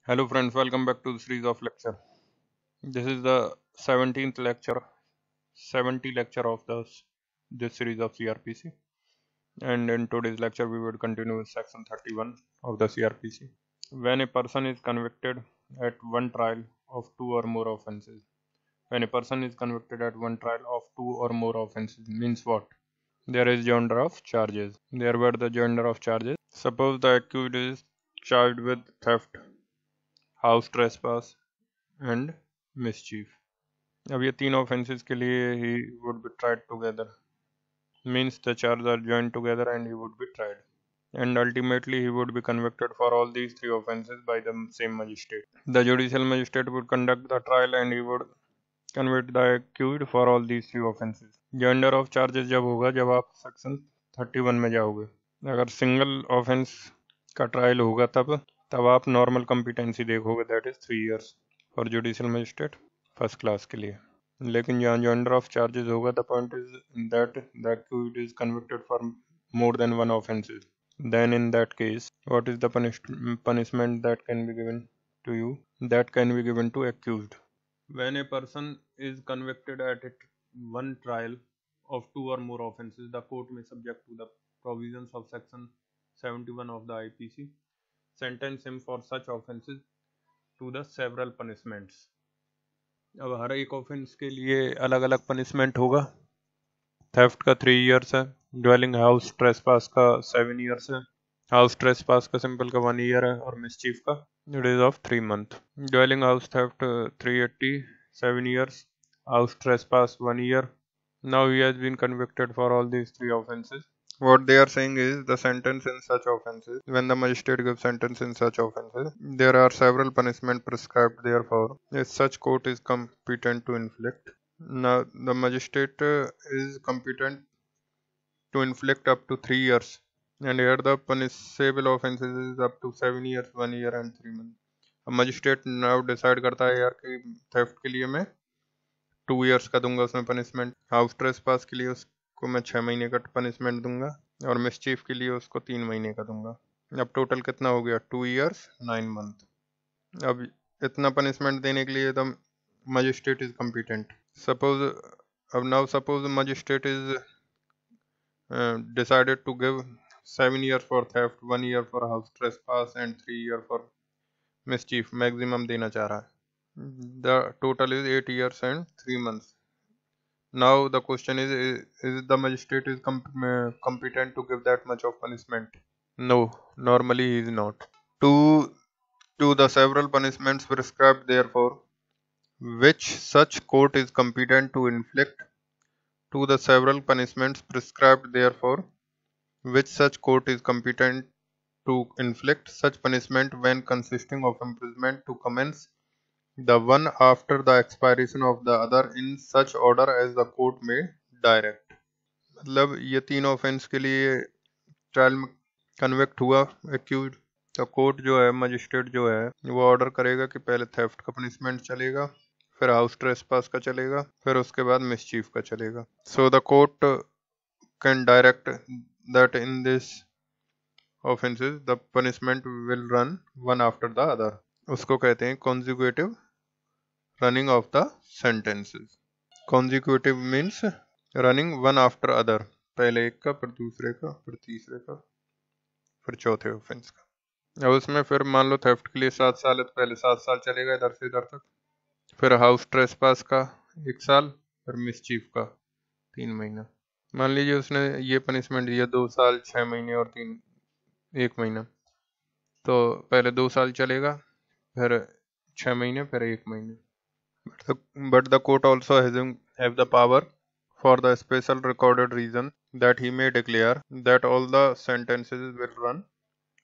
Hello friends, welcome back to the series of lecture. This is the 17th lecture, 70 lecture of this series of CRPC. And in today's lecture, we will continue with section 31 of the CRPC. When a person is convicted at one trial of two or more offenses. When a person is convicted at one trial of two or more offenses means what? There is joinder of charges. There were the joinder of charges. Suppose the accused is charged with theft, house trespass, and mischief. अब ये तीन offences के लिए he would be tried together. Means the charges are joined together and he would be tried. And ultimately he would be convicted for all these three offenses by the same magistrate. The judicial magistrate would conduct the trial and he would convict the accused for all these three offenses. Joinder of charges जब होगा जब आप section 31 में जाओगे. अगर single offence का trial होगा तब आप नॉर्मल कॉम्पिटेंसी देखोगे, that is 3 years for judicial magistrate first class के लिए. लेकिन जहाँ जॉइंडर ऑफ चार्जेस होगा the point is that the accused is convicted for more than one offences. Then in that case, what is the punishment that can be given to you? That can be given to accused. When a person is convicted at one trial of two or more offenses, the court may, subject to the provisions of section 71 of the IPC, sentence him for such offenses to the several punishments. अब हर एक offence के लिए अलग अलग punishment होगा. Theft का 3 years है, dwelling house trespass का 7 years है, हाउस ट्रेसपास का सिंपल का 1 year है और मिसचीफ का it is of 3 months. Dwelling house theft 380 7 years, house trespass 1 year. Now he has been convicted for all these three offenses. What they are saying is the sentence in such offenses, when the magistrate gives sentence in such offenses, there are several punishment prescribed therefore, if such court is competent to inflict. Now the magistrate is competent to inflict up to 3 years, and here the punishable offenses is up to 7 years, 1 year and 3 months. अब magistrate now decide करता है यार कि theft के लिए मैं 2 years का दूंगा उसमें पनिशमेंट, हाउस ट्रेसपास के लिए उसको मैं 6 महीने का पनिशमेंट दूंगा और मिसचीफ के लिए उसको 3 महीने का दूंगा. अब टोटल कितना हो गया? 2 years 9 months. अब इतना पनिशमेंट देने के लिए the magistrate is competent. Suppose magistrate is decided to give 7 years for theft, 1 year for house trespass and 3 years for mischief. Maximum देना चाह रहा है. The total is 8 years and 3 months. Now the question is the magistrate is competent to give that much of punishment? No, normally he is not. To the several punishments prescribed therefore, which such court is competent to inflict. To the several punishments prescribed therefore, which such court is competent to inflict such punishment when consisting of imprisonment to commence the one after the expiration of the other in such order as the court may direct. मतलब ये तीन offence के लिए trial में convict हुआ accused, तो court जो है, मजिस्ट्रेट जो है, वो ऑर्डर करेगा कि पहले थेफ्ट का पनिशमेंट चलेगा, फिर हाउस ट्रेसपास का चलेगा, फिर उसके बाद मिसचीफ का चलेगा. So the court can direct that in this offences the punishment will run one after the other. उसको कहते हैं consecutive running of the sentences. Consecutive means running one after other, पहले एक का, फिर दूसरे का, फिर तीसरे का, फिर चौथे ऑफेंस का. अब उसमें फिर मान लो थेफ्ट के लिए 7 साल है तो पहले 7 साल चलेगा इधर से इधर तक, फिर हाउस ट्रेसपास का 1 साल, फिर मिसचीफ का 3 महीना. मान लीजिए उसने ये पनिशमेंट दिया 2 साल 6 महीने और 1 महीना, तो पहले 2 साल चलेगा, फिर 6 महीने, फिर 1 महीने. But the court also have the power, for the special recorded reason, that he may declare that all the sentences will run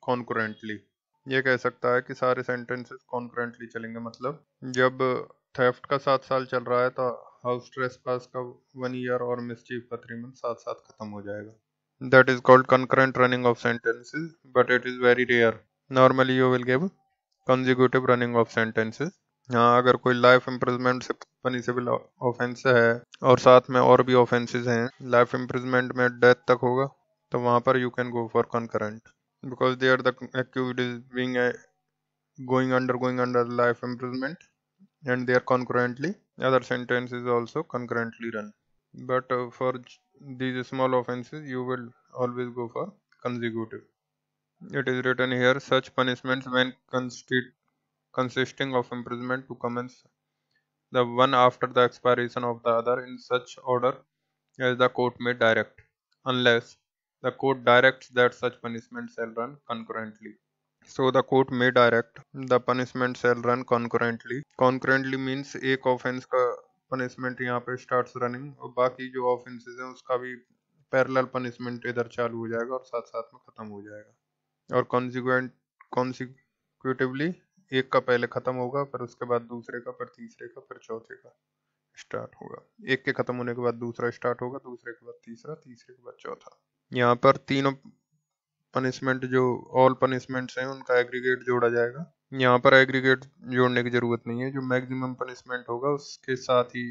concurrently. ये कह सकता है कि सारे sentences concurrently चलेंगे. मतलब जब थेफ्ट का 7 साल चल रहा है तो हाउस ट्रेसपास का 1 year और मिसचीफ का 3 months साथ साथ खत्म हो जाएगा. That is called concurrent running of sentences, but it is very rare. Normally you will give consecutive running of sentences. हाँ, अगर कोई लाइफ इम्प्रिजमेंट से पनिशेबल ऑफेंस है और साथ में और भी ऑफेंसेस हैं, लाइफ इम्प्रिजमेंट में डेथ तक होगा, तो वहाँ पर you can go for concurrent, because there the accused is being going under life imprisonment, and they are concurrently. Other sentence is also concurrently run. But for these small offenses, you will always go for consecutive. It is written here, such punishments when consisting of imprisonment to commence the one after the expiration of the other in such order as the court may direct, unless the court directs that such punishment shall run concurrently. So the court may direct the punishment shall run concurrently. Concurrently means एक offense का punishment यहाँ पे starts running और बाकी जो offenses हैं उसका भी parallel punishment इधर चालू हो जाएगा और साथ साथ में खत्म हो जाएगा। और consecutively एक का पहले खत्म होगा, फिर उसके बाद दूसरे का, फिर तीसरे का, फिर चौथे का स्टार्ट होगा। एक के खत्म होने के बाद दूसरा स्टार्ट होगा, दूसरे के बाद तीसरा, तीसरे के बाद चौथा। यहाँ पर तीनों पनिशमेंट जो ऑल पनिशमेंट्स हैं उनका एग्रीगेट जोड़ा जाएगा। यहाँ पर एग्रीगेट जोड़ने की जरूरत नहीं है, जो मैक्सिमम पनिशमेंट होगा उसके साथ ही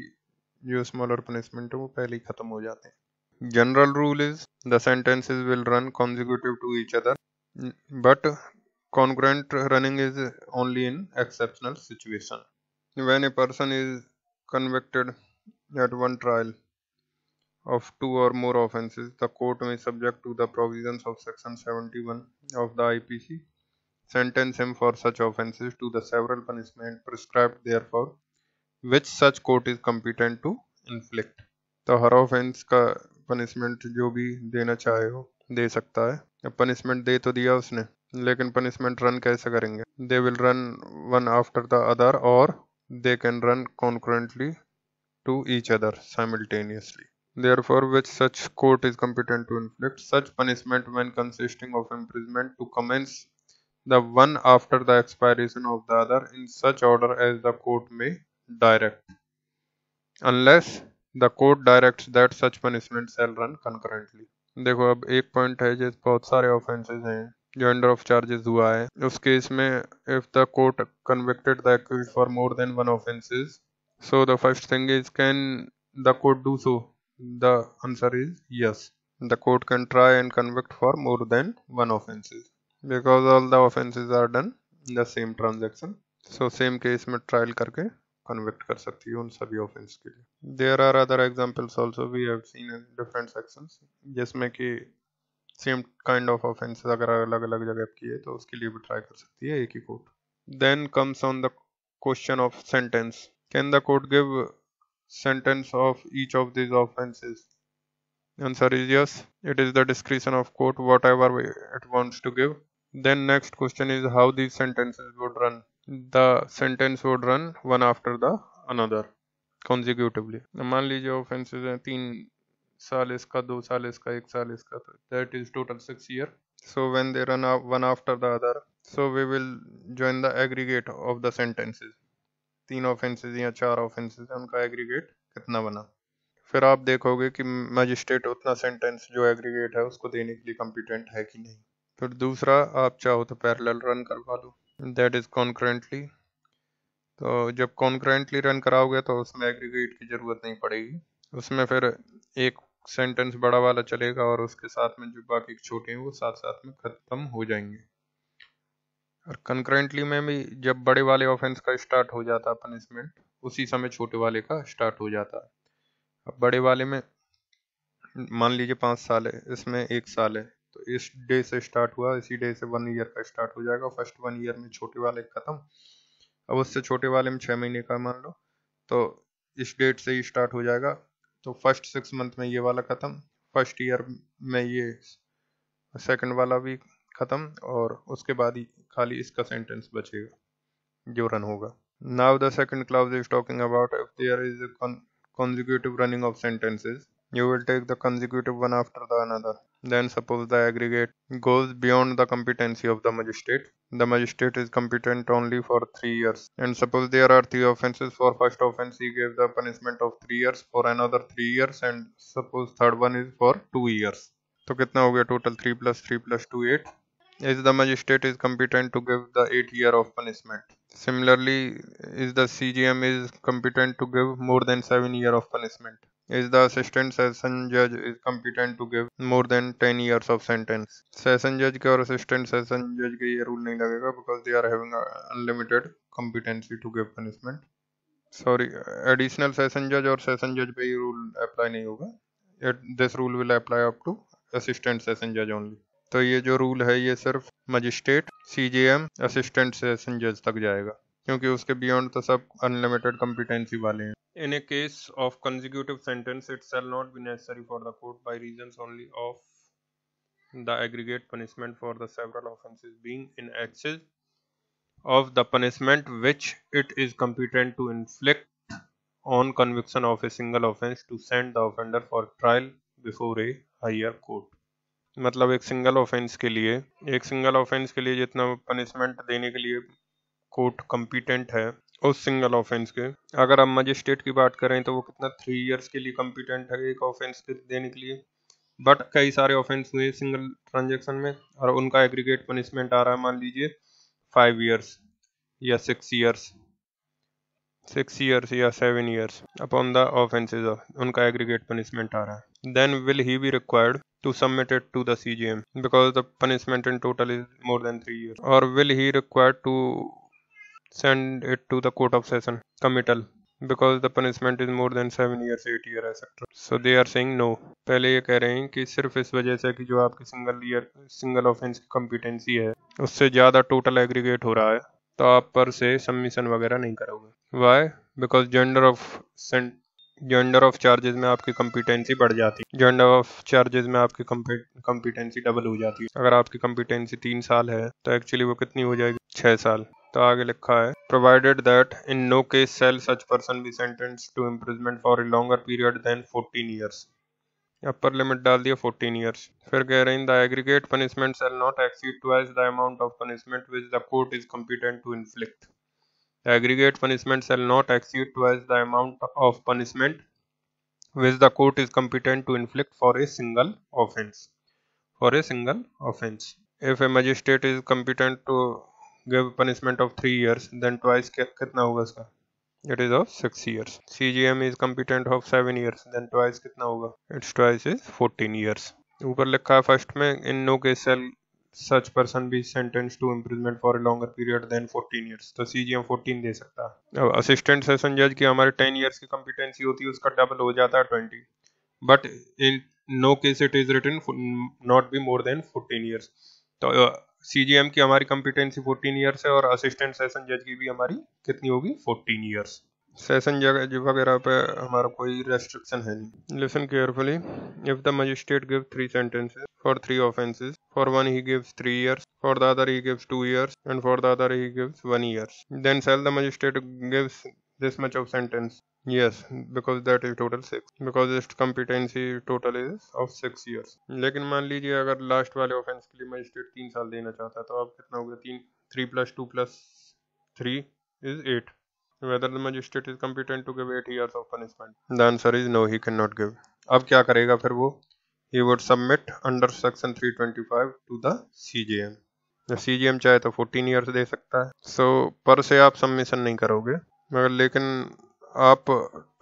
जो स्मॉलर पनिशमेंट है वो पहले ही खत्म हो जाते हैं। General rule is the sentences will run consecutive to each other, but concurrent running is only in exceptional situation. When a person is convicted at one trial of two or more offences, the court may, subject to the provisions of section 71 of the IPC, sentence him for such offences to the several punishment prescribed therefore, which such court is competent to inflict. तो हर offence का punishment जो भी देना चाहे हो दे सकता है। अब पनिशमेंट दे तो दिया उसने, लेकिन पनिशमेंट रन कैसे करेंगे? They will run one after the other और they can run concurrently to each other simultaneously. Therefore, which such court is competent to inflict such punishment when consisting of imprisonment to commence the one after the expiration of the other in such order as the court may direct, unless the court directs that such punishment shall run concurrently. देखो अब एक point है, जैसे बहुत सारे offences हैं जो under of charges हुआ है, उस केस में if the court convicted the accused for more than one offences, so the first thing is, can the court do so? The answer is yes. The court can try and convict for more than one offenses because all the offenses are done in the same transaction. So same case में trial करके convict कर सकती है उन सभी offense के लिए. There are other examples also we have seen in different sections, जिसमें कि same kind of offenses अगर अलग अलग जगह की है तो उसके लिए भी try कर सकती है एक ही court. Then comes on the question of sentence. Can the court give sentence of each of these offenses? Answer is yes. It is the discretion of court whatever it wants to give. Then next question is how these sentences would run. The sentence would run one after the another consecutively. मान लीजिए offenses हैं 3 साल इसका, 2 साल इसका, 1 साल इसका, तो that is total 6 years. So when they run one after the other, so we will join the aggregate of the sentences. 3 offences या 4 ऑफेंसेस है, उनका एग्रीगेट कितना बना। फिर आप देखोगे कि मजिस्ट्रेट उतना सेंटेंस जो एग्रीगेट है उसको देने के लिए कॉम्पिटेंट है कि नहीं। फिर दूसरा, आप चाहो तो पैरेलल रन करवा दो, दैट इज कॉन्करेंटली। तो जब कॉन्करेंटली रन कराओगे तो उसमें एग्रीगेट की जरूरत नहीं पड़ेगी, उसमें फिर एक सेंटेंस बड़ा वाला चलेगा और उसके साथ में जो बाकी छोटे हैं वो साथ साथ में खत्म हो जाएंगे। और कंकरेंटली में भी जब बड़े वाले ऑफेंस का स्टार्ट हो जाता है पनिशमेंट, उसी समय छोटे वाले का स्टार्ट हो जाता है। अब बड़े वाले में मान लीजिए 5 साल है, इसमें 1 साल है, तो इस डे से स्टार्ट हुआ, इसी डे से 1 ईयर का स्टार्ट हो जाएगा। फर्स्ट 1 ईयर में छोटे वाले खत्म, अब उससे छोटे वाले में 6 महीने का मान लो, तो इस डेट से ही स्टार्ट हो जाएगा। तो फर्स्ट 6 मंथ में ये वाला खत्म, फर्स्ट ईयर में ये सेकंड वाला भी खत्म, और उसके बाद ही खाली इसका सेंटेंस बचेगा जो रन होगा। Now the second clause is talking about if there is a consecutive running of sentences, you will take the consecutive one after the another. Then suppose the aggregate goes beyond the competency of the magistrate. The magistrate is competent only for 3 years. And suppose there are 3 offences. For first offence he gave the punishment of 3 years, for another 3 years, and suppose third one is for 2 years. तो कितना हो गया total? 3 + 3 + 2 8. Is the magistrate is competent to give the 8 year of punishment. Similarly, is the CGM is competent to give more than 7 year of punishment. is the assistant session judge is competent to give more than 10 years of sentence. Session जज के और assistant session जज के ये rule नहीं लगेगा because they are having unlimited competency to give punishment. Sorry, additional session जज और सेशन जज पे ये रूल अप्लाई नहीं होगा. This rule will apply up to assistant session जज ओनली. तो ये जो रूल है ये सिर्फ मजिस्ट्रेट, सीजेएम, असिस्टेंट सेशन जज तक जाएगा, क्योंकि उसके बियॉन्ड तो सब अनलिमिटेड कॉम्पिटेंसी वाले हैं. In a case of consecutive sentence, it shall not be necessary for the court by reasons only of the aggregate punishment for the several offences being in excess of the punishment which it is competent to inflict on conviction of a single offence to send the offender for trial before a higher court. मतलब एक single offence के लिए जितना punishment देने के लिए court competent है उस सिंगल ऑफेंस के, अगर हम मजिस्ट्रेट की बात करें तो वो कितना 3 इयर्स के लिए कम्पिटेंट है एक ऑफेंस के देने के लिए. बट कई सारे ऑफेंस हुए सिंगल ट्रांजेक्शन में और उनका एग्रीगेट पनिशमेंट आ रहा है, मान लीजिए 5 इयर्स या 6 इयर्स या 7 इयर्स अपॉन द ऑफेंसेज, उनका एग्रीगेट पनिशमेंट आ रहा है. Then will he be required to submit it to the CJM because the punishment in total is more than 3 years, or will he required to send it to the court of session committal because the punishment is more than 7 years, 8 years etc. So they are saying no. पहले ये कह रहे हैं कि सिर्फ इस वजह से कि जो आपकी सिंगल ऑफेंस की कॉम्पिटेंसी है उससे ज़्यादा टोटल एग्रीगेट हो रहा है तो आप पर से सबमिशन वगैरह नहीं करोगे. Why? Because joinder of charges में आपकी कॉम्पिटेंसी बढ़ जाती है. जेंडर ऑफ चार्जेस में आपकी कॉम्पिटेंसी डबल हो जाती है. अगर आपकी कॉम्पिटेंसी 3 साल है तो एक्चुअली वो कितनी हो जाएगी? 6 साल. तो आगे लिखा है provided that in no case shall such person be sentenced to imprisonment for a longer period than 14 years. Upper limit डाल दिया 14 ईयर्स. फिर कह रहे हैं the aggregate punishment shall not exceed twice the amount of punishment which the court is competent to inflict. Aggregate punishment shall not exceed twice the amount of punishment which the court is competent to inflict for a single offense. If a magistrate is competent to give punishment of 3 years, then twice कितना होगा इसका? It is of 6 years. CGM is competent of 7 years, then twice कितना होगा? Its twice is 14 years. ऊपर लिखा है first में in no case shall such person be sentenced to imprisonment for a longer period than 14 years. तो CGM 14 दे सकता है. अब असिस्टेंट सेशन जज की हमारे 10 years की कॉम्पिटेंसी होती है, उसका डबल हो जाता है 20. But in no case it is written not be more than 14 years. तो CGM की हमारी कॉम्पिटेंसी 14 years है और असिस्टेंट सेशन जज की भी हमारी कितनी होगी? 14 years. सेशन जज वगैरह पे हमारा कोई रेस्ट्रिक्शन है नहीं. Listen carefully. If the magistrate give 3 sentences for 3 offenses, for one he gives 3 years, for the other he gives 2 years, and for the other he gives 1 year, then shall the magistrate gives this much of sentence? Yes, because that is total 6, because its competency total is of 6 years. लेकिन मान लीजिए अगर last वाले offence के लिए magistrate 3 साल देना चाहता है तो अब कितना होगा? 3 plus 2 plus 3 is 8. Whether the magistrate is competent to give 8 years of punishment? The answer is no, he cannot give. अब क्या करेगा फिर वो? He would submit under section 325 to the CJM. CJM चाहे तो 14 years दे सकता है. So पर से आप सबमिशन नहीं करोगे, मगर लेकिन आप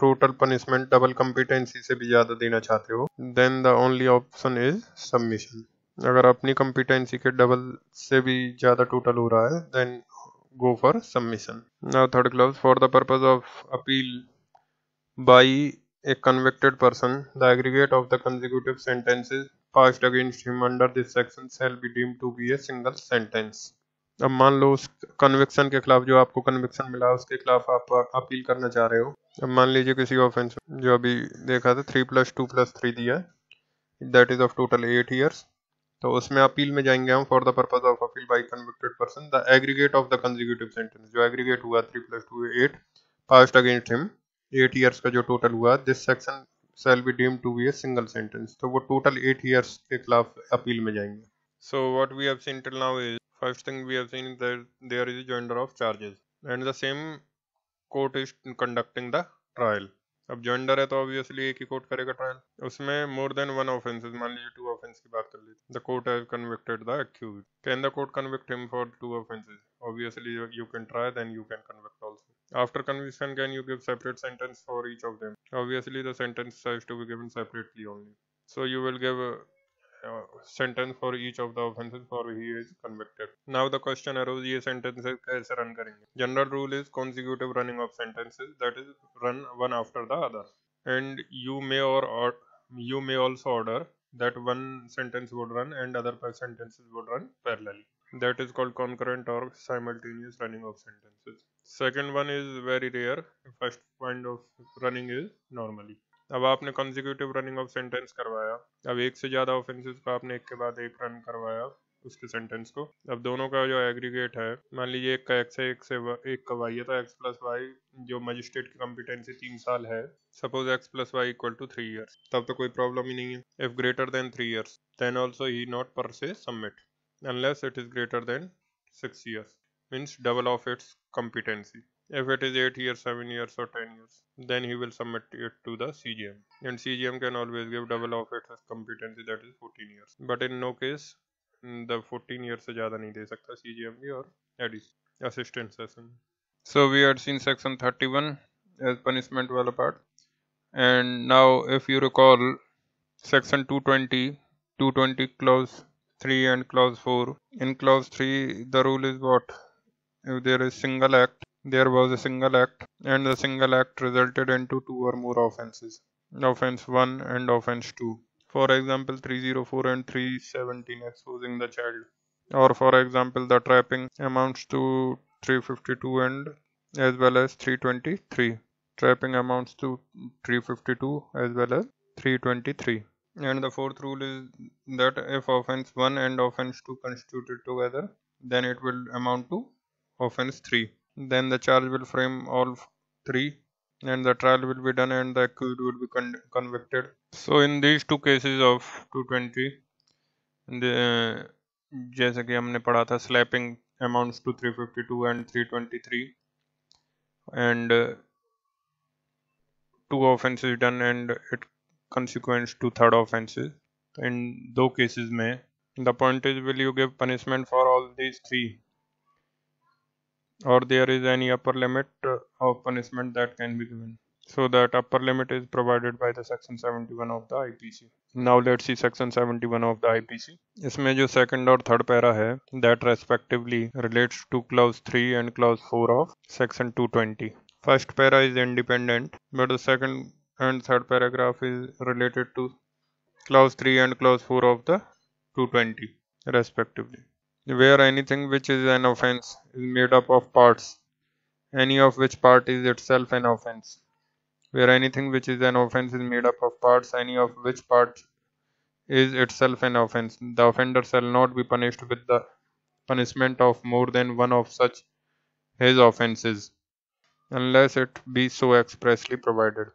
टोटल पनिशमेंट डबल कॉम्पिटेंसी से भी ज़्यादा देना चाहते हो, then the only option is submission. अगर अपनी कॉम्पिटेंसी के डबल से भी ज़्यादा टोटल हो रहा है then go for submission. Now third clause, for the purpose of appeal by a convicted person, the aggregate of the consecutive sentences passed against him under this section shall be deemed to be a single sentence. अब मान लो उस conviction के खिलाफ, जो आपको conviction मिला उसके खिलाफ आप अपील करना चाह रहे हो. अब मान लीजिए किसी ऑफेंस जो अभी देखा था 3 plus 2 plus 3 दिया, that is of total 8 years. तो उसमें अपील में जाएंगे हम for the purpose of appeal by convicted person the aggregate of the consecutive sentence, जो एग्रीगेट हुआ 3 plus 2 8 passed against him 8 years का जो टोटल हुआ, this section shall be deemed to be a single sentence. तो वो total 8 years के खिलाफ appeal में जाएंगे. So what we have seen till now is, first thing we have seen that there is joinder of charges and the same court is conducting the trial. अब joinder है तो obviously एक ही court करेगा trial. उसमें more than 1 offenses, मान लीजिए 2 offense की बात कर लीजिए. The court has convicted the accused. Can the court convict him for 2 offenses? Obviously you can try, then you can convict also. After conviction, can you give separate sentence for each of them? Obviously, the sentence has to be given separately only. So you will give a sentence for each of the offenses for he is convicted. Now the question arose, ये sentences कैसे run करेंगे? General rule is consecutive running of sentences, that is run one after the other. And you may you may also order that one sentence would run and other sentences would run parallelly. That is called concurrent or simultaneous running of sentences. Second one is very rare. First kind of running is normally. अब आपने consecutive running of sentence करवाया, अब एक से ज़्यादा offenses को आपने एक के बाद एक रन करवाया उसके सेंटेंस को। अब दोनों का जो एग्रीगेट है, मान लीजिए एक का x है एक का y है, तो x प्लस वाई जो मजिस्ट्रेट की कॉम्पिटेंसी 3 साल है, suppose x plus Y equal to 3 years, तब तो कोई प्रॉब्लम ही नहीं है. If greater than 3 years then also he not per se submit unless it is greater than 6 years, means double of its competency. If it is 8 years, 7 years or 10 years, then he will submit it to the CGM. And CGM can always give double of its competency, that is 14 years. But in no case, the 14 years से ज़्यादा नहीं दे सकता CGM भी और assistant session. So we had seen section 31 as punishment वाला part. And now if you recall section 220 clause 3 and clause 4. In clause 3, the rule is what? If there is single act, there was a single act, and the single act resulted into 2 or more offenses. Offense 1 and offense 2. For example, 304 and 317 exposing the child. Or for example, the trapping amounts to 352 and as well as 323. Trapping amounts to 352 as well as 323. And the fourth rule is that if offense 1 and offense 2 constituted together, then it will amount to offense 3. Then the charge will frame all 3 and the trial will be done and the accused will be convicted. So in these two cases of 220, जैसे कि हमने पढ़ा था, slapping amounts to 352 and 323 and 2 offenses done and it consequence to third offenses. In those cases में, the point is, will you give punishment for all these 3, or there is any upper limit of punishment that can be given? So that upper limit is provided by the section 71 of the IPC. Now let's see section 71 of the IPC. इसमें जो second और third para है, that respectively relates to clause 3 and clause 4 of section 220. First para is independent, but the second and third paragraph is related to clause 3 and clause 4 of the 220 respectively. Where anything which is an offense is made up of parts, any of which part is itself an offense. Where anything which is an offense is made up of parts, any of which part is itself an offense, the offender shall not be punished with the punishment of more than one of such his offenses, unless it be so expressly provided.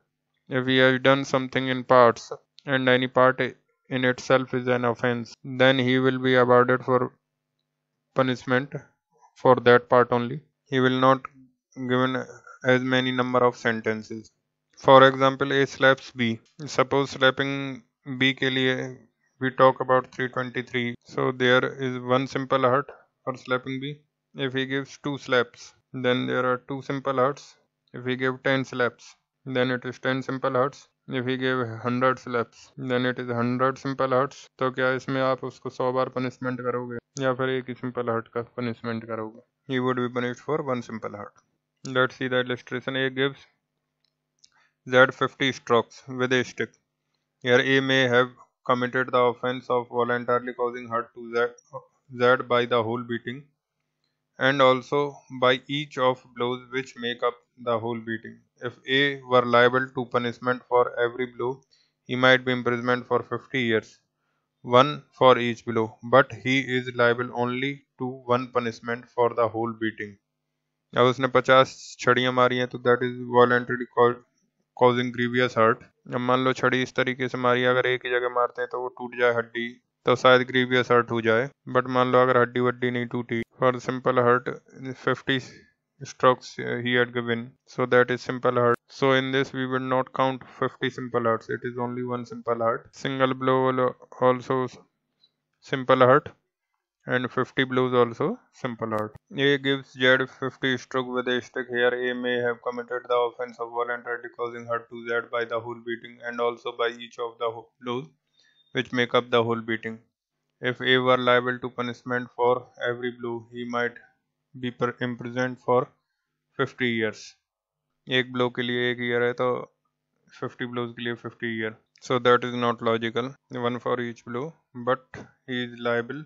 If he has done something in parts, and any part in itself is an offense, then he will be awarded for punishment for that part only. He will not given as many number of sentences. For example, A slaps B. Suppose slapping B के लिए we talk about 323. So there is one simple hurt for slapping B. If he gives 2 slaps, then there are 2 simple hurts. If he gives 10 slaps, then it is 10 simple hurts. If he gave 100 slaps, then it is 100 simple hurts. तो क्या इसमें आप उसको 100 बार punishment करोगे या फिर एक ही simple hurt का punishment करोगे? He would be punished for one simple hurt. Let's see the illustration. A gives Z 50 strokes with a stick. Here A may have committed the offense of voluntarily causing hurt to Z by the whole beating, and also by each of blows which make up the whole beating. If A were liable to punishment for every blow, he might be imprisoned for 50 years, one for each blow, but he is liable only to one punishment for the whole beating. अब उसने 50 छड़ियाँ मारी हैं तो that is voluntarily causing grievous hurt. अब मान लो छड़ी इस तरीके से मारी, अगर एक ही जगह मारते हैं तो वो टूट जाए हड्डी, तो शायद ग्रीवियस हर्ट हो जाए. बट मान लो अगर हड्डी वड्डी नहीं टूटी, for simple hurt 50 strokes he had given, so that is simple hurt. So in this we will not count 50 simple hurts, it is only one simple hurt. Single blow will also simple hurt, and 50 blows also simple hurt. A gives Z 50 stroke with a stick. Here A may have committed the offense of voluntarily causing hurt to Z by the whole beating and also by each of the blows which make up the whole beating. If A were liable to punishment for every blow, he might be imprisoned for 50 years. एक blow के लिए 1 year है तो 50 blows के लिए 50 year. So that is not logical. One for each blow, but he is liable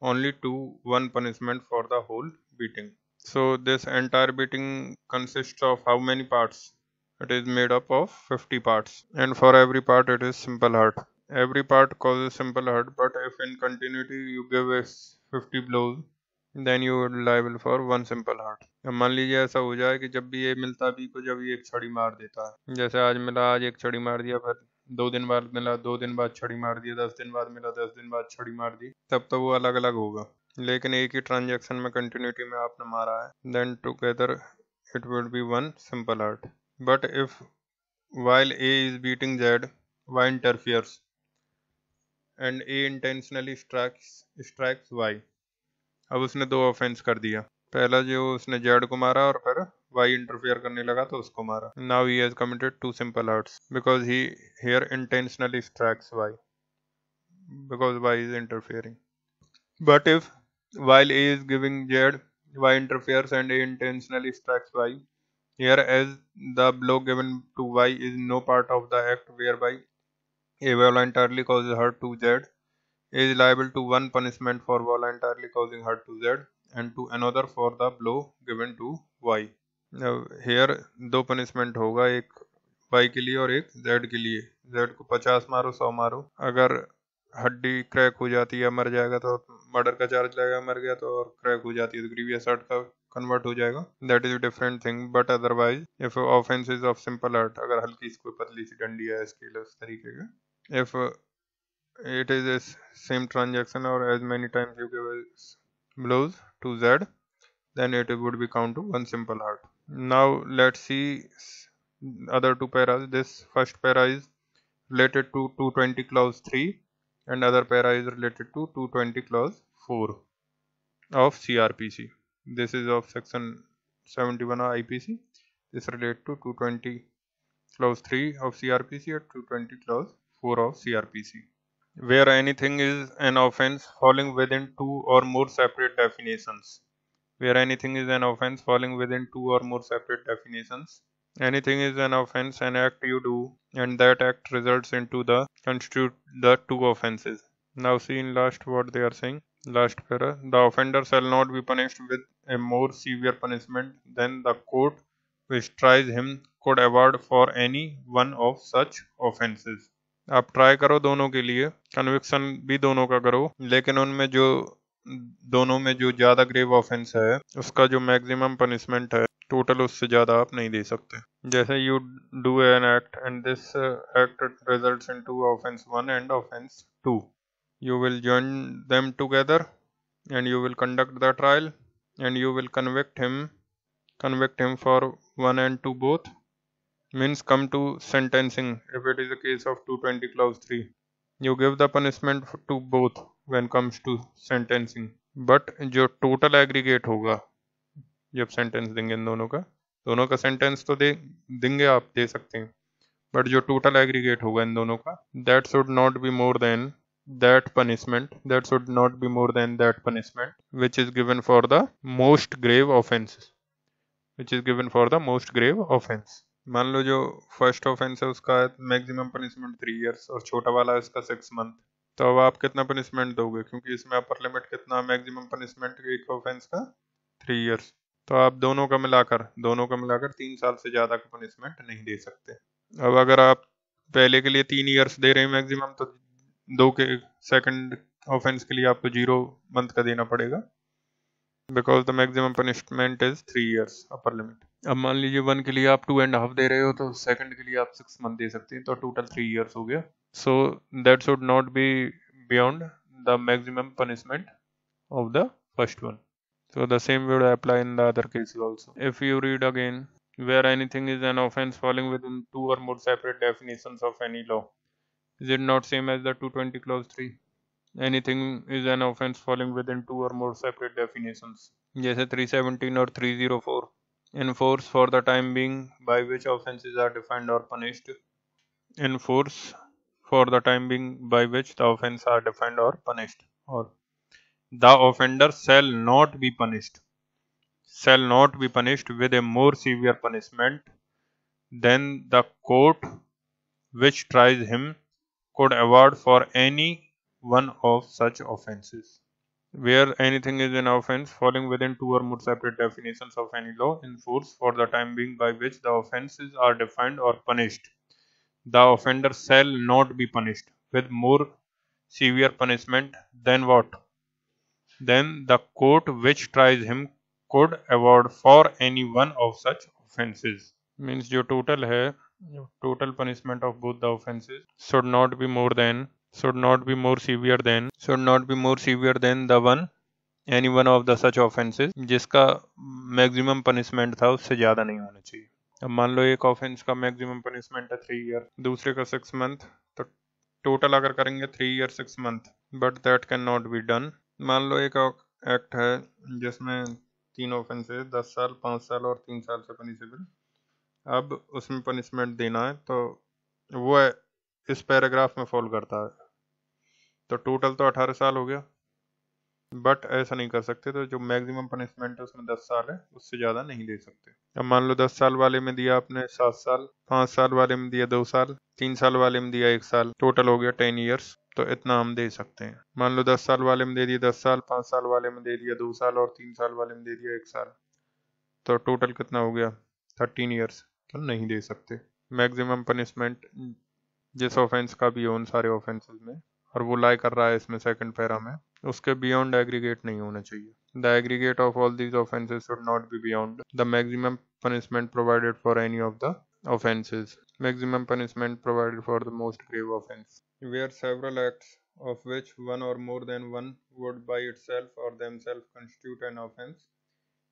only to one punishment for the whole beating. So this entire beating consists of how many parts? It is made up of 50 parts, and for every part it is simple hurt. Every part causes simple hurt, but if in continuity you give us 50 blows, then you are liable for one simple hurt. अब मान लीजिए ऐसा हो जाए कि जब भी ये मिलता बी को, जब ये एक छड़ी मार देता है, जैसे आज मिला, आज एक छड़ी मार दिया, फिर 2 दिन बाद मिला, 2 दिन बाद छड़ी मार दिया, 10 दिन बाद मिला, 10 दिन बाद छड़ी मार दी, तब तो वो अलग अलग होगा। लेकिन एक ही ट्रांजैक्शन में कंटिन्यूटी में आपने मारा है, then together it would be one simple hurt. But if while A is beating Z, Y interferes and A intentionally strikes Y. अब उसने 2 ऑफेंस कर दिया। पहला जो उसने Z को मारा और फिर Y इंटरफेयर करने लगा तो उसको मारा। Now he has committed 2 simple hurts because he here intentionally strikes Y because Y is interfering. But if while A is giving Z, Y interferes and A intentionally strikes Y, here as the blow given to Y is no part of the act whereby A voluntarily causes hurt to Z, A is liable to one punishment for voluntarily causing hurt to Z and to another for the blow given to Y. Now here 2 punishment होगा, एक Y के लिए और एक Z के लिए। Z को 50 मारो, 100 मारो, अगर हड्डी क्रैक हो जाती है, मर जाएगा तो मर्डर का चार्ज लगेगा, मर गया तो और क्रैक हो जाती है तो ग्रीवियस हर्ट का कन्वर्ट हो जाएगा। That is different thing, but otherwise if offence is of simple hurt, अगर हल्की सी कोई पतली सी डंडी है स्केल उस तरीके का, if it is a same transaction or as many times you give blows to Z, then it would be count to one simple hurt. Now let's see other 2 paras. This first para is related to 220 clause 3 and other para is related to 220 clause 4 of CRPC. This is of section 71 of IPC. This relates to 220 clause 3 of CRPC and 220 clause 4 of CRPC. Where anything is an offense falling within 2 or more separate definitions. Where anything is an offense falling within 2 or more separate definitions. Anything is an offense, an act you do, and that act results into the constitute the 2 offenses. Now see in last what they are saying. Last para, the offender shall not be punished with a more severe punishment than the court which tries him could award for any one of such offenses. आप try करो दोनों के लिए, conviction भी दोनों का करो, लेकिन उनमें जो दोनों में जो ज्यादा ग्रेव ऑफेंस है उसका जो मैक्सिमम पनिशमेंट है टोटल उससे ज्यादा आप नहीं दे सकते। जैसे you do an act and this act results into offence 1 and offence 2, you will join them together and you will conduct the trial and you will convict him for 1 and 2 both, means come to sentencing. If it is a case of 220 clause 3, you give the punishment to both when comes to sentencing, but जो total aggregate होगा जब sentence देंगे इन दोनों का sentence तो देंगे आप, दे सकते हैं, but जो total aggregate होगा इन दोनों का, that should not be more than that punishment which is given for the most grave offense, मान लो जो फर्स्ट ऑफेंस है उसका मैक्सिमम पनिशमेंट 3 इयर्स और छोटा वाला है उसका 6 मंथ, तो अब आप कितना पनिशमेंट दोगे, क्योंकि इसमें अपर लिमिट कितना मैक्सिमम पनिशमेंट एक ऑफेंस का 3 इयर्स, तो आप दोनों का मिलाकर 3 साल से ज्यादा का पनिशमेंट नहीं दे सकते। अब अगर आप पहले के लिए 3 इयर्स दे रहे हैं मैक्सिमम, तो 2 के सेकंड ऑफेंस के लिए आपको 0 मंथ का देना पड़ेगा, because the maximum punishment is 3 years upper limit. अब मान लीजिए 1 के लिए आप 2.5 दे रहे हो तो सेकंड के लिए आप 6 मंथ दे सकते हैं, तो टोटल 3 इयर्स हो गया। So that should not be beyond the maximum punishment of the first one. So the same would apply in the other cases also. If you read again, where anything is an offense falling within 2 or more separate definitions of any law, is it not same as the 220 clause 3? Anything is an offense falling within two or more separate definitions. जैसे 317 और 304. Enforce for the time being by which offenses are defined or punished. Enforce for the time being by which the offense are defined or punished. Or the offender shall not be punished with a more severe punishment than the court which tries him could award for any one of such offenses. Where anything is an offense falling within two or more separate definitions of any law in force for the time being by which the offenses are defined or punished, the offender shall not be punished with more severe punishment than what? Then the court which tries him could award for any one of such offenses. Means जो total है, total punishment of both the offenses should not be more severe than the one any one of the such offenses जिसका maximum punishment था उससे ज़्यादा नहीं होना चाहिए. अब मान लो एक ऑफेंस का मैक्सिमम पनिशमेंट है 3 ईयर, दूसरे का 6 मंथ, तो टोटल अगर करेंगे 3 year 6 month, but that can not be done. मान लो एक एक्ट है जिसमें 3 ऑफेंसेस 10 साल 5 साल और 3 साल से पनिशेबल. अब उसमें पनिशमेंट देना है तो वो इस पैराग्राफ में फॉल करता है, तो टोटल तो 18 साल हो गया. बट ऐसा नहीं कर सकते, तो जो मैक्सिमम पनिशमेंट है उसमें 10 साल है, उससे ज़्यादा नहीं दे सकते. अब मान लो 10 साल वाले में दिया आपने 7 साल, 5 साल वाले में दिया 2 साल, 3 साल वाले में दिया 1 साल, टोटल हो गया 10 ईयर्स, तो इतना हम दे सकते हैं. मान लो 10 साल वाले में दे दिया 10 साल, 5 साल वाले में दे दिया 2 साल और 3 साल वाले में दे दिया 1 साल, तो टोटल कितना हो गया 13 ईयर्स, तो नहीं दे सकते. मैक्सिमम पनिशमेंट जिस ऑफेंस का भी हो उन सारे ऑफेंसेस में, और वो लाई कर रहा है इसमें सेकंड पैरा में, उसके बियॉन्ड एग्रीगेट नहीं होना चाहिए. The aggregate of all these offences should not be beyond the maximum punishment provided for any of the offenses. Maximum punishment provided for the most grave offense. Where several acts of which one or more than one would by itself or themselves constitute an offense,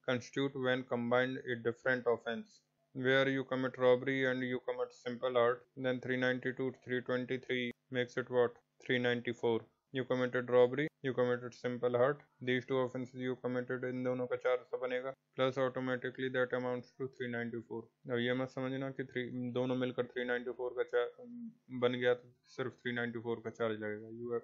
constitute when combined a different offense. Where you commit robbery and you commit simple art, then 392 323 makes it what? 394. You committed robbery, you committed simple hurt. These two offenses you committed, इन दोनों का 400 बनेगा, plus automatically that amounts to 394. अब ये मत समझना कि दोनों मिलकर 394 का बन गया तो सिर्फ 394 का चार्ज लगेगा. यू हैव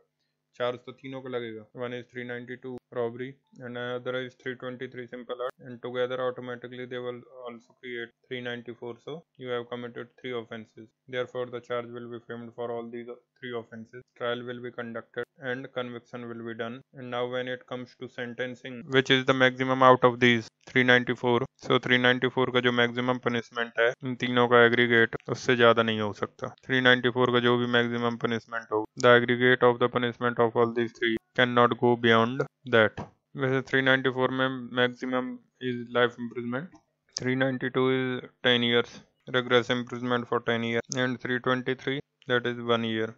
चार्ज तो तीनों का लगेगा. One is 392 robbery and another is 323 simple art, and together automatically they will also create 394. So you have committed 3 offenses. Therefore the charge will be framed for all these 3 offenses. Trial will be conducted and conviction will be done. And now when it comes to sentencing, which is the maximum out of these 394, so 394 का जो maximum punishment है इन तीनों का aggregate उससे ज़्यादा नहीं हो सकता. 394 का जो भी maximum punishment हो, the aggregate of the punishment of all these 3 cannot go beyond that. वैसे 394 में maximum is life imprisonment, 392 is 10 years regress imprisonment for 10 years, and 323 that is 1 year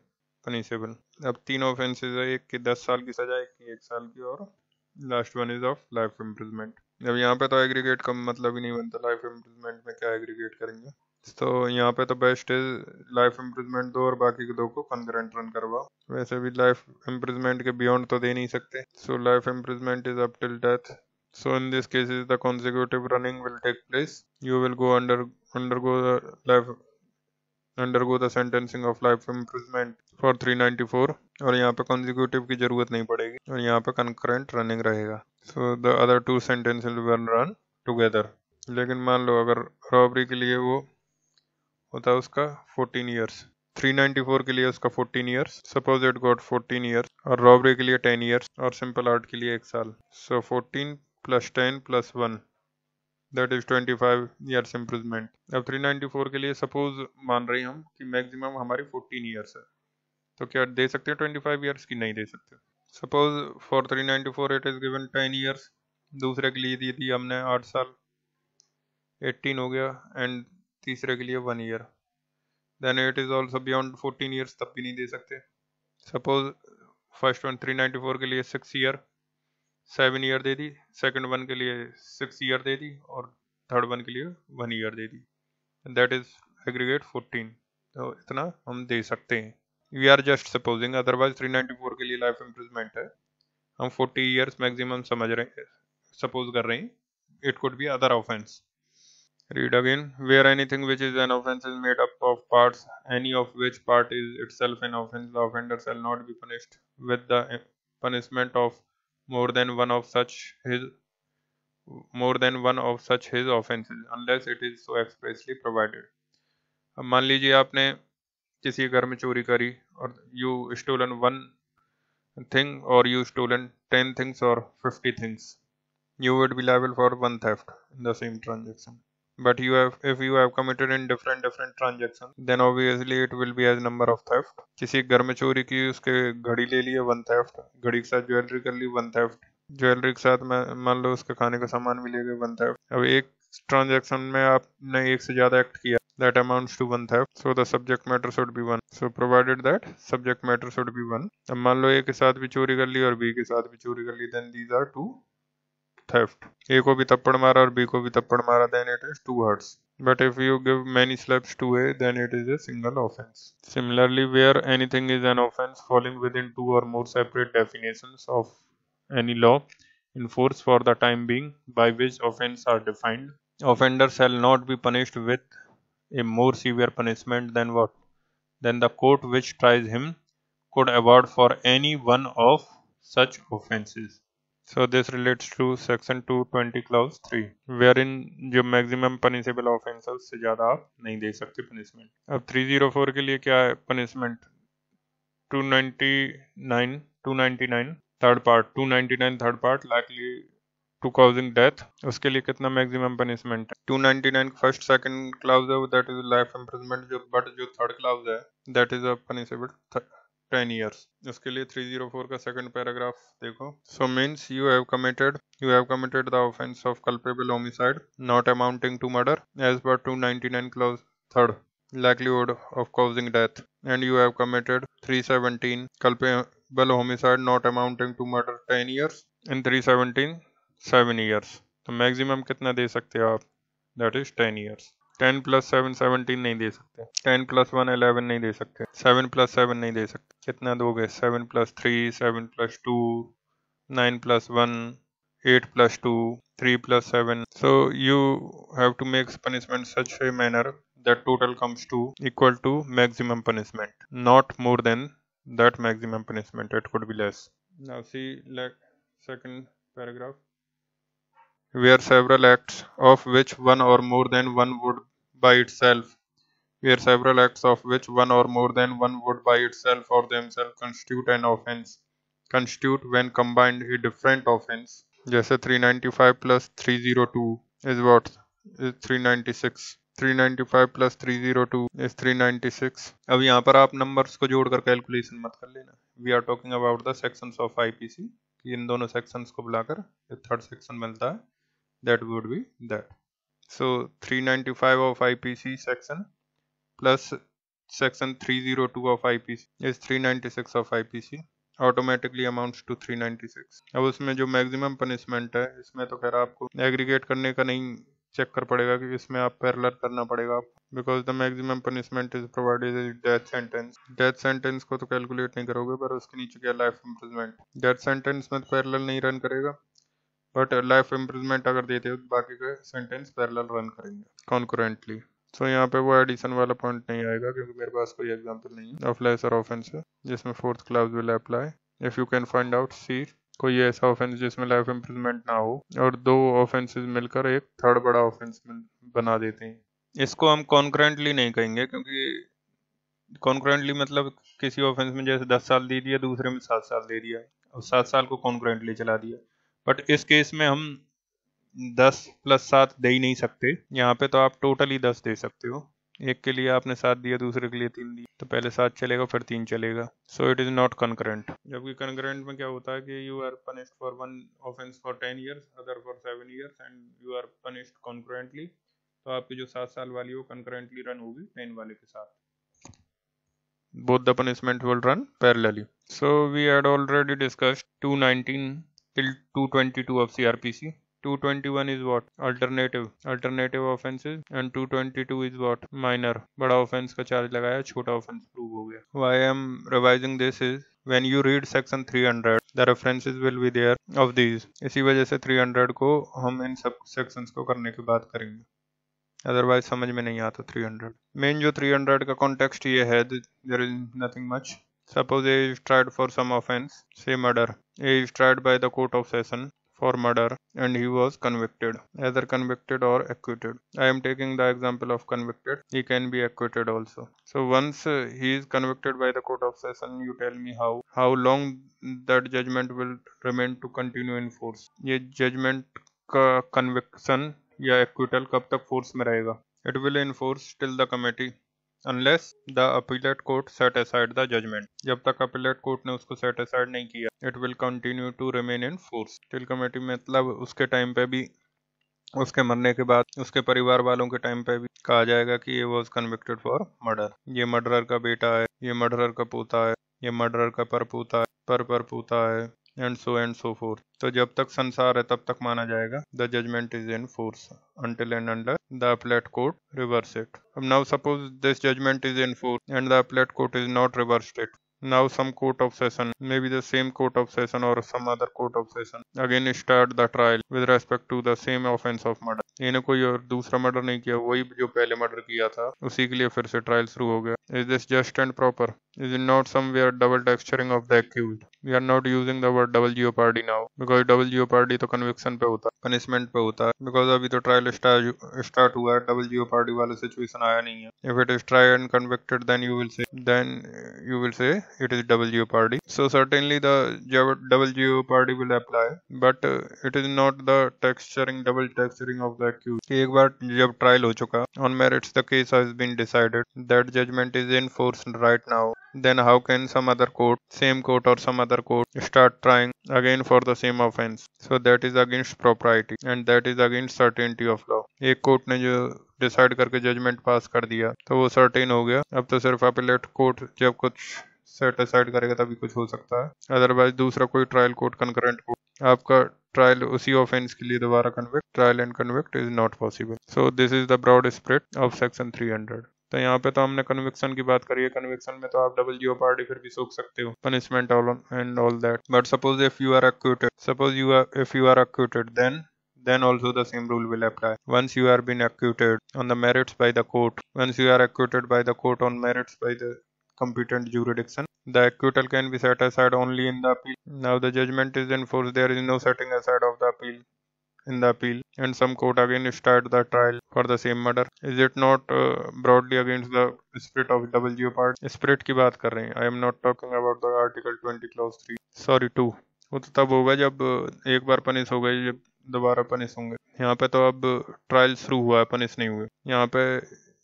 punishable. अब तीन ऑफेंसेस है, एक की 10 साल की सजा, एक की 1 साल की, और last one is of life imprisonment. अब यहाँ पे तो एग्रीगेट का मतलब ही नहीं बनता. लाइफ इम्प्रिजमेंट में क्या एग्रीगेट करेंगे, तो यहाँ पे तो बेस्ट इज लाइफ इम्प्रिजमेंट दो और बाकी के 2 को कंकरेंट रन करवाओ. वैसे भी लाइफ इम्प्रिजमेंट के बियॉन्ड तो दे नहीं सकते. So life imprisonment is up till death. So in this case, the consecutive running will take place. You will go undergo the sentencing of life imprisonment for 394, और यहाँ पे consecutive की जरूरत नहीं पड़ेगी और यहाँ पे concurrent running रहेगा. So the other 2 sentences will run together. लेकिन मान लो अगर robbery के लिए वो होता है उसका 14 years, 394 के लिए उसका 14 years, suppose it got 14 years, और robbery के लिए 10 years और simple art के लिए 1 साल. So 14 plus 10 plus 1 that is 25 years imprisonment. अब 394 के लिए suppose मान रहे हम कि maximum हमारी 14 years है, तो क्या दे सकते हैं 25 years की? नहीं दे सकते. Suppose for 394 it is given 10 years, दूसरे के लिए दी थी हमने 8 साल, 18 हो गया, एंड तीसरे के लिए 1 year, then it is also beyond 14 years, तब भी नहीं दे सकते. Suppose फर्स्ट वन 394 के लिए 6 year 7 year दे दी, सेकंड वन के लिए 6 year दे दी, और थर्ड वन के लिए 1 year दे दी. That is aggregate 14. तो इतना हम दे सकते हैं. We are just supposing, otherwise 394 के लिए लाइफ इम्प्रिजमेंट है, हम 40 ईयर्स मैक्सिमम समझ रहे हैं, सपोज कर रहे हैं, it could be other offence. Read again. Where anything which is an offense is made up of parts, any of which part is itself an offense, the offender shall not be punished with the punishment of more than one of such his offenses unless it is so expressly provided. अब मान लीजिए आपने किसी घर में चोरी करी और you stolen one thing or you stolen 10 things or 50 things, you would be liable for one theft in the same transaction. But if you have committed in different transactions, then obviously it will be as number of theft. किसी घर में चोरी की, उसके घड़ी ले लिए, one theft, घड़ी के साथ ज्वेलरी कर ली, वन थेफ्ट, ज्वेलरी के साथ मान लो उसके खाने का सामान भी ले गए, वन थेफ्ट। अब एक ट्रांजेक्शन में आपने एक से ज्यादा एक्ट किया, that amounts to one theft, so the subject matter should be one, so provided that subject matter should be one। अब मान लो ए के साथ भी चोरी कर ली और बी के साथ भी चोरी कर ली, then these are two theft। ए को भी थप्पड़ मारा और बी को भी थप्पड़ मारा, then it is two hurts। But if you give many slaps to A, then it is a single offense। Similarly, where anything is an offense falling within two or more separate definitions of any law in force for the time being by which offense are defined, offender shall not be punished with a more severe punishment than what? Then the court which tries him could award for any one of such offenses। So this relates to section 220 clause 3, wherein जो maximum punishable offense है उससे ज़्यादा आप नहीं दे सकते punishment। अब 304 के लिए क्या है punishment? 299 third part, 299 third part likely to causing death, उसके लिए कितना मैक्सिमम पनिशमेंट है? 299 फर्स्ट सेकंड क्लाउज है, दैट इज लाइफ इम्प्रिजमेंट, जो थर्ड क्लाउज है that is a punishable 10 years। उसके लिए 304 का सेकंड पैराग्राफ देखो। So means you have committed the offense of culpable homicide not amounting to murder as per 299 clause third likelihood of causing death, and you have committed 317 culpable homicide not amounting to murder 10 years, and 317 7 years। तो maximum कितना दे सकते हो आप? That is 10 years। 10 + 7 17 नहीं दे सकते, 10 + 1 11 नहीं दे सकते, 7 + 7 नहीं दे सकते, कितना दोगे? 7 + 3 7 + 2 9 + 1 8 + 2 3 + 7। So you have to make punishment such a manner that total comes to equal to maximum punishment, not more than that maximum punishment, it could be less। Now see like second paragraph, where several acts of which one or more than one would by itself or themselves constitute an offense, constitute when combined a different offense। जैसे 395 + 302 is what? Is 396। 395 + 302 is 396। अब यहाँ पर आप numbers को जोड़कर calculation मत कर लेना, we are talking about the sections of IPC, इन दोनों सेक्शंस को बुलाकर थर्ड सेक्शन बनता है, that would be that। So 395 of IPC section plus section 302 of IPC is 396 of IPC, automatically amounts to 396। अब उसमें जो मैक्सिमम पनिशमेंट है, इसमें तो खैर आपको एग्रीगेट करने का नहीं चेक कर पड़ेगा कि इसमें आप पैरेलल करना पड़ेगा, because the maximum punishment is provided is death sentence. Death sentence को तो कैलकुलेट नहीं करोगे, पर उसके नीचे क्या लाइफ इम्प्रिजमेंट। डेथ सेंटेंस में तो पैरेलल नहीं रन करेगा, बट लाइफ इम्प्रिजमेंट अगर देते हो तो बाकी के सेंटेंस पैरेलल रन करेंगे कॉन्करेंटली। सो यहाँ पे वो एडिशन वाला पॉइंट नहीं आएगा क्योंकि मेरे पास कोई एग्जांपल नहीं है ऑफ लेसर ऑफेंस है जिसमें fourth clause will apply. If you can find out see कोई ऐसा ऑफेंस जिसमें लाइफ इम्प्रिजमेंट ना हो और दो ऑफेंसेस मिलकर एक थर्ड बड़ा ऑफेंस बना देते हैं। इसको हम कॉन्करेंटली नहीं कहेंगे, क्योंकि कॉन्करेंटली मतलब किसी ऑफेंस में जैसे 10 साल दे दिया, दूसरे में 7 साल दे दिया और 7 साल को कॉन्करेंटली चला दिया, बट इस केस में हम 10 + 7 दे ही नहीं सकते। यहाँ पे तो आप टोटली 10 दे सकते हो, एक के लिए आपने 7 दिया, दूसरे के लिए 3 दिया, तो पहले 7 चलेगा फिर 3 चलेगा। So it is not concurrent. जबकि कंकरेंट में क्या होता है कि you are punished for one offence for 10 years, other for 7 years and you are punished concurrently, तो आपकी जो 7 साल वाली हो कंकरेंटली रन होगी 10 वाले के साथ। Both the punishment will run parallelly। So we had already discussed 219 till 222 of CRPC। 221 is what? Alternative offenses, and 222 is what? Minor. बड़ा offense का charge लगाया, छोटा offense prove हो गया. Why I am revising this is when you read section 300 the references will be there of these. इसी वजह से 300 को हम इन सब sections को करने के बाद करेंगे, अदरवाइज समझ में नहीं आता 300. मेन जो 300 का कॉन्टेक्स्ट ये है, there is nothing much. Suppose A is tried for some offense, say murder. A is tried by the court of session for murder and he was convicted, either convicted or acquitted. I am taking the example of convicted. He can be acquitted also. So once he is convicted by the court of session, you tell me how long that judgment will remain to continue in force. ये judgment का conviction या acquittal कब तक force में रहेगा? It will enforce till the committee unless the appellate court set aside the judgment. जब तक appellate court ने उसको set aside नहीं किया, it will continue to remain in force till committee. मतलब उसके टाइम पे भी, उसके मरने के बाद उसके परिवार वालों के टाइम पे भी कहा जाएगा कि ये was convicted for murder. ये मर्डरर का बेटा है, ये मर्डरर का पोता है, ये मर्डरर का परपोता है, परपोता है, and so forth. तो जब तक संसार है तब तक माना जाएगा the judgment is in force until and unless the appellate court reverse it. Now suppose this judgment is in force and the appellate court is not reversed it. Now some court of session, maybe the same court of session or some other court of session, again start the trial with respect to the same offense of murder. इन्हें कोई और दूसरा murder नहीं किया, वही जो पहले murder किया था उसी के लिए फिर से ट्रायल शुरू हो गया. Is this just and proper? Is it not somewhere double texturing of the accused? We are not using the word double jeopardy now because double jeopardy तो conviction पे होता है, punishment पे होता है. Because अभी तो ट्रायल स्टार्ट हुआ है, double jeopardy वाला सिचुएशन आया नहीं है. If it is tried and convicted, then you will say it is double jeopardy. So certainly the double jeopardy will apply, but it is not the double texturing of the accused. कि एक बार जब trial हो चुका, on merits the case has been decided, that judgment is in force right now, then how can some other court, same court or some other court, start trying again for the same offense? So that is against propriety and that is against certainty of law. एक court ने जो decide करके judgement पास कर दिया तो वो certain हो गया. अब तो सिर्फ अपीलेट कोर्ट जब कुछ सेट असाइड करेगा तभी कुछ हो सकता है, अदरवाइज दूसरा कोई ट्रायल कोर्ट, कंकरेंट कोर्ट आपका ट्रायल उसी ऑफेंस के लिए दोबारा convict, trial and convict is not possible. So this is the broad spirit of section 300. तो यहाँ पे तो हमने कन्विक्शन की बात करी है. कन्विक्शन में तो आप डबल jeopardy फिर भी सोच सकते हो, punishment and all that. But suppose if you are acquitted, then also the same rule will apply. Once you are been acquitted on the merits by the court, once you are acquitted by the court on merits by the competent jurisdiction, the acquittal can be set aside only in the appeal. Now the judgment is in force, there is no setting aside of the appeal in the appeal, and some court again start the trial for the same murder. Is it not broadly against the spirit of double jeopardy? Spirit की बात कर रहे हैं. I am not talking about the article 20 clause 3, sorry 2. वो तो तब होगा जब एक बार पनिश हो गए, जब दोबारा पनिश होंगे. यहाँ पे तो अब ट्रायल शुरू हुआ है, पनिश नहीं हुए. यहाँ पे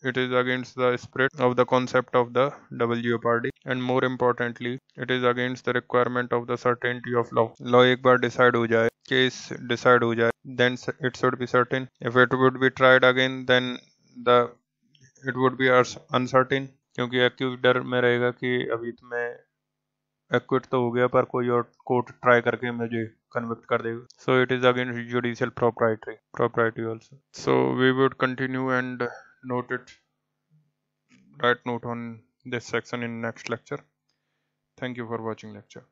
it is against the spirit of the concept of the double jeopardy, and more importantly it is against the requirement of the certainty of law. Law एक बार decide हो जाए, case decide हो जाए, then it should be certain. If it would be tried again, then it would be uncertain, क्योंकि accused डर में रहेगा कि अभी तो मैं एक्विट तो हो गया पर कोई और कोर्ट ट्राई करके मुझे कन्विक्ट कर देगा. सो it is against judicial propriety also. So we would continue and write note on this section in next lecture. Thank you for watching lecture.